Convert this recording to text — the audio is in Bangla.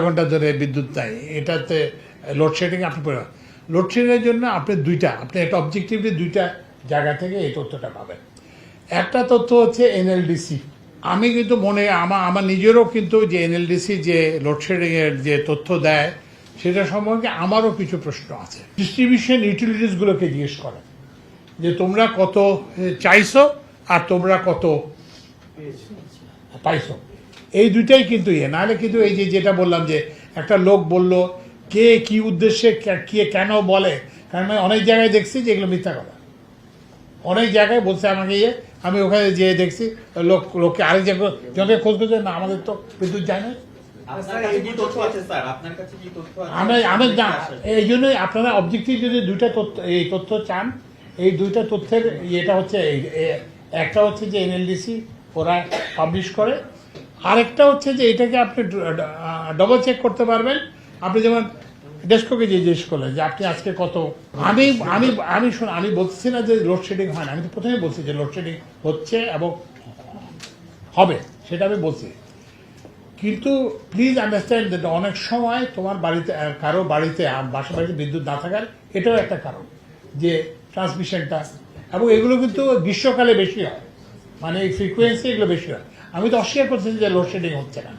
ঘন্টা ধরে বিদ্যুৎ নাই, এটাতে লোডশেডিং আপনি লোডশেডিংয়ের জন্য আপনি একটা অবজেক্টিভলি দুইটা জায়গা থেকে এই তথ্যটা পাবেন। একটা তথ্য হচ্ছে এনএলডিসি। আমি কিন্তু আমার নিজেরও কিন্তু যে এনএলডিসি যে লোডশেডিংয়ের যে তথ্য দেয় সেটা সম্পর্কে আমারও কিছু প্রশ্ন আছে। ডিস্ট্রিবিউশন ইউটিলিটিসগুলোকে জিজ্ঞেস করেন যে তোমরা কত চাইছো আর তোমরা কত পাইছো, এই দুইটাই কিন্তু নাহলে কিন্তু এই যেটা বললাম যে একটা লোক বলল কে কি উদ্দেশ্যে কে কেন বলে, কারণ অনেক জায়গায় দেখছি যে এগুলো মিথ্যা কথা। অনেক জায়গায় বলছে আমাকে আমি ওখানে যেয়ে দেখছি লোককে আরেক জায়গায় জনকে খোঁজ করছে না, আমাদের তো বিদ্যুৎ যায় না। এই জন্যই আপনারা অবজেক্টিভ যদি দুইটা তথ্য চান, এই দুইটা তথ্যের ইয়েটা হচ্ছে একটা হচ্ছে যে এনএলডিসি ওরা পাবলিশ করে, আরেকটা হচ্ছে যে এটাকে আপনি ডবল চেক করতে পারবেন। আপনি যেমন ডেস্কোকে জিজ্ঞেস করলেন যে আপনি আজকে কত, আমি বলছি না যে লোডশেডিং হয় না, আমি তো প্রথমে বলছি যে লোডশেডিং হচ্ছে এবং হবে, সেটা আমি বলছি। কিন্তু প্লিজ আন্ডারস্ট্যান্ড দ্যাট অনেক সময় তোমার বাড়িতে কারো বাড়িতে বাড়িতে বিদ্যুৎ না থাকার এটাও একটা কারণ যে ট্রান্সমিশনটা, এবং এগুলো কিন্তু গ্রীষ্মকালে বেশি হয়, মানে এই ফ্রিকোয়েন্সি এগুলো বেশি হয়। আমি তো অস্বীকার করছি যে লোডশেডিং হচ্ছে না।